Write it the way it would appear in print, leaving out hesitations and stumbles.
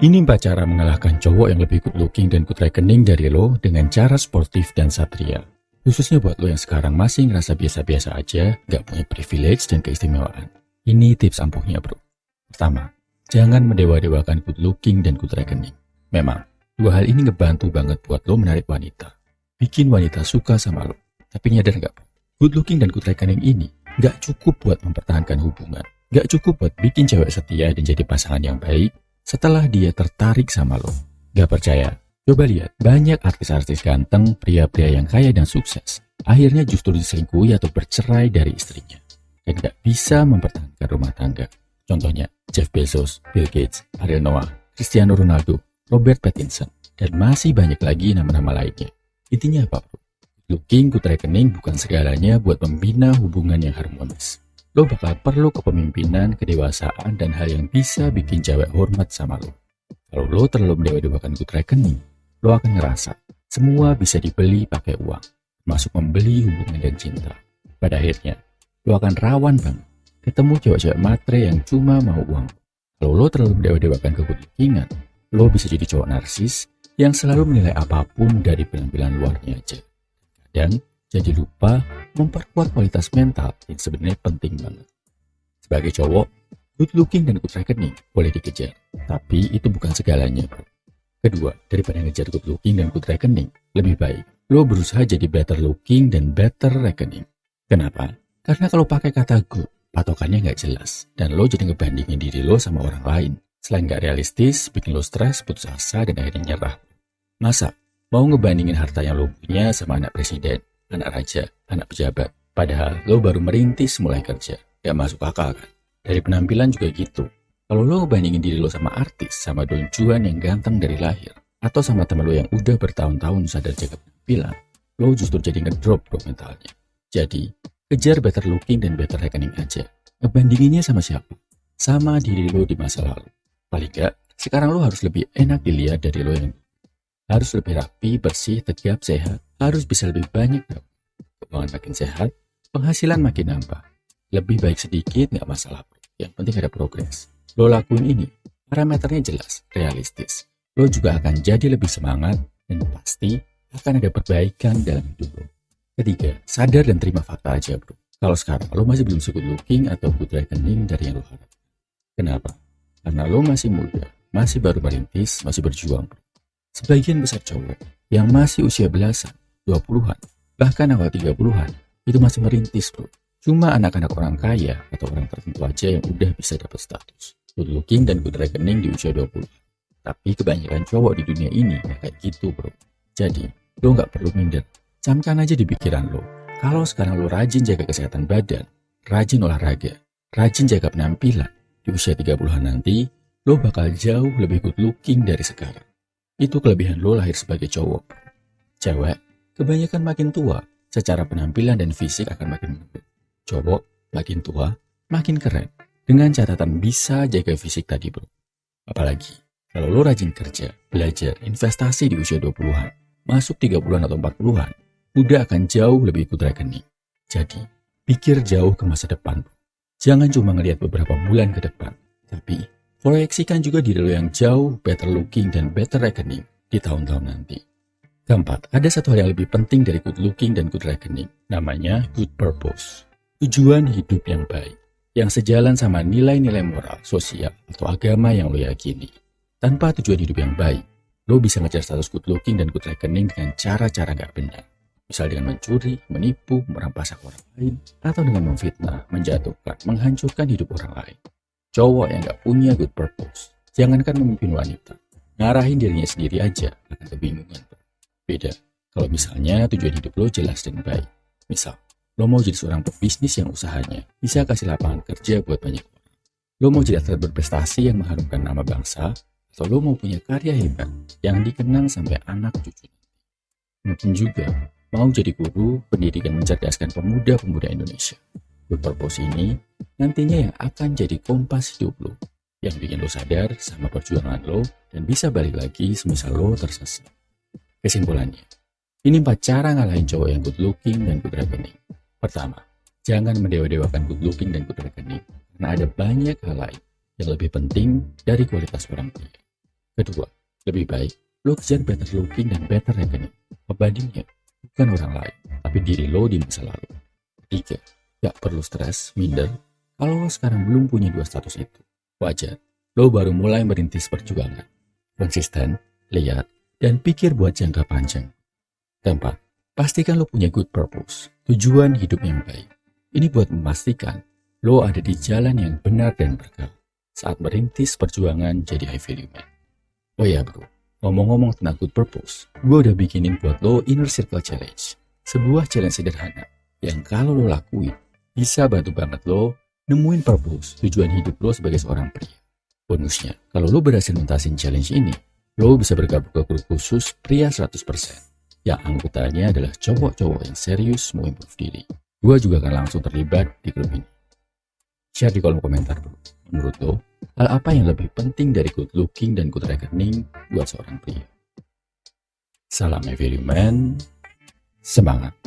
Ini 4 cara mengalahkan cowok yang lebih good looking dan good reckoning dari lo dengan cara sportif dan satria. Khususnya buat lo yang sekarang masih ngerasa biasa-biasa aja, gak punya privilege dan keistimewaan. Ini tips ampuhnya bro. Pertama, jangan mendewa-dewakan good looking dan good reckoning. Memang, 2 hal ini ngebantu banget buat lo menarik wanita. Bikin wanita suka sama lo. Tapi nyadar gak bro? Good looking dan good reckoning ini gak cukup buat mempertahankan hubungan. Gak cukup buat bikin cewek setia dan jadi pasangan yang baik setelah dia tertarik sama lo. Gak percaya? Coba lihat, banyak artis-artis ganteng, pria-pria yang kaya dan sukses, akhirnya justru diselingkuhi atau bercerai dari istrinya, dan gak bisa mempertahankan rumah tangga. Contohnya, Jeff Bezos, Bill Gates, Ariel Noah, Cristiano Ronaldo, Robert Pattinson, dan masih banyak lagi nama-nama lainnya. Intinya apa bro? Looking good reckoning bukan segalanya buat membina hubungan yang harmonis. Lo bakal perlu kepemimpinan, kedewasaan, dan hal yang bisa bikin cewek hormat sama lo. Kalau lo terlalu mendewa-dewakan good reckoning, lo akan ngerasa semua bisa dibeli pakai uang, termasuk membeli hubungan dan cinta. Pada akhirnya, lo akan rawan banget ketemu cewek-cewek matre yang cuma mau uang. Kalau lo terlalu mendewa-dewakan ke good lookingan, lo bisa jadi cowok narsis yang selalu menilai apapun dari penampilan luarnya aja. Dan jadi lupa memperkuat kualitas mental yang sebenarnya penting banget. Sebagai cowok, good looking dan good reckoning boleh dikejar, tapi itu bukan segalanya bro. Kedua, daripada ngejar good looking dan good reckoning, lebih baik lo berusaha jadi better looking dan better reckoning. Kenapa? Karena kalau pakai kata good, patokannya nggak jelas, dan lo jadi ngebandingin diri lo sama orang lain. Selain nggak realistis, bikin lo stres, putus asa, dan akhirnya nyerah. Masa mau ngebandingin harta yang lo punya sama anak presiden, anak raja, anak pejabat, padahal lo baru merintis mulai kerja? Gak masuk akal kan? Dari penampilan juga gitu. Kalau lo ngebandingin diri lo sama artis, sama Don Juan yang ganteng dari lahir, atau sama temen lo yang udah bertahun-tahun sadar jaga penampilan, lo justru jadi ngedrop bro mentalnya. Jadi, kejar better looking dan better reckoning aja. Ngebandinginnya sama siapa? Sama diri lo di masa lalu. Paling gak, sekarang lo harus lebih enak dilihat dari lo yang harus lebih rapi, bersih, tegap, sehat. Harus bisa lebih banyak dong. Keuangan makin sehat, penghasilan makin nambah. Lebih baik sedikit gak masalah bro. Yang penting ada progres. Lo lakuin ini, parameternya jelas, realistis. Lo juga akan jadi lebih semangat dan pasti akan ada perbaikan dalam hidup lo. Ketiga, sadar dan terima fakta aja bro. Kalau sekarang lo masih belum good looking atau good reckoning dari yang lo harapkan. Kenapa? Karena lo masih muda, masih baru merintis, masih berjuang bro. Sebagian besar cowok yang masih usia belasan, 20-an, bahkan awal 30-an, itu masih merintis bro. Cuma anak-anak orang kaya atau orang tertentu aja yang udah bisa dapat status good looking dan good reckoning di usia 20. Tapi kebanyakan cowok di dunia ini ya kayak gitu bro. Jadi, lo gak perlu minder. Camkan aja di pikiran lo. Kalau sekarang lo rajin jaga kesehatan badan, rajin olahraga, rajin jaga penampilan, di usia 30-an nanti, lo bakal jauh lebih good looking dari sekarang. Itu kelebihan lo lahir sebagai cowok. Cewek, kebanyakan makin tua, secara penampilan dan fisik akan makin menurun. Cowok, makin tua, makin keren. Dengan catatan bisa jaga fisik tadi bro. Apalagi, kalau lo rajin kerja, belajar, investasi di usia 20-an, masuk 30-an atau 40-an, udah akan jauh lebih good reckoning. Jadi, pikir jauh ke masa depan bro. Jangan cuma ngelihat beberapa bulan ke depan, tapi proyeksikan juga diri lo yang jauh better looking dan better reckoning di tahun-tahun nanti. Keempat, ada satu hal yang lebih penting dari good looking dan good reckoning. Namanya good purpose. Tujuan hidup yang baik. Yang sejalan sama nilai-nilai moral, sosial, atau agama yang lo yakini. Tanpa tujuan hidup yang baik, lo bisa ngejar status good looking dan good reckoning dengan cara-cara gak benar. Misal dengan mencuri, menipu, merampas hak orang lain, atau dengan memfitnah, menjatuhkan, menghancurkan hidup orang lain. Cowok yang gak punya good purpose, jangankan memimpin wanita, ngarahin dirinya sendiri aja akan kebingungan. Beda, kalau misalnya tujuan hidup lo jelas dan baik. Misal, lo mau jadi seorang pebisnis yang usahanya bisa kasih lapangan kerja buat banyak orang. Lo mau jadi atlet berprestasi yang mengharumkan nama bangsa, atau lo mau punya karya hebat yang dikenang sampai anak cucu. Mungkin juga mau jadi guru, pendidikan mencerdaskan pemuda-pemuda Indonesia. Good purpose ini nantinya yang akan jadi kompas hidup lo, yang bikin lo sadar sama perjuangan lo dan bisa balik lagi semisal lo tersesat. Kesimpulannya, ini 4 cara ngalahin cowok yang good looking dan good reckoning. Pertama, jangan mendewa-dewakan good looking dan good reckoning, karena ada banyak hal lain yang lebih penting dari kualitas orang pria. Kedua, lebih baik lo kejar better looking dan better reckoning. Pembandingnya bukan orang lain, tapi diri lo di masa lalu. Ketiga, gak perlu stres, minder, kalau lo sekarang belum punya dua status itu. Wajar, lo baru mulai merintis perjuangan. Konsisten, lihat, dan pikir buat jangka panjang. Keempat, pastikan lo punya good purpose, tujuan hidup yang baik. Ini buat memastikan lo ada di jalan yang benar dan berkah saat merintis perjuangan jadi high value man. Oh ya bro, ngomong-ngomong tentang good purpose, gue udah bikinin buat lo Inner Circle Challenge. Sebuah challenge sederhana yang kalau lo lakuin, bisa bantu banget lo nemuin purpose, tujuan hidup lo sebagai seorang pria. Bonusnya, kalau lo berhasil nuntasin challenge ini, lo bisa bergabung ke grup khusus pria 100%, yang anggotanya adalah cowok-cowok yang serius mau improve diri. Gue juga akan langsung terlibat di grup ini. Share di kolom komentar bro. Menurut lo, hal apa yang lebih penting dari good looking dan good reckoning buat seorang pria? Salam Everyman, semangat!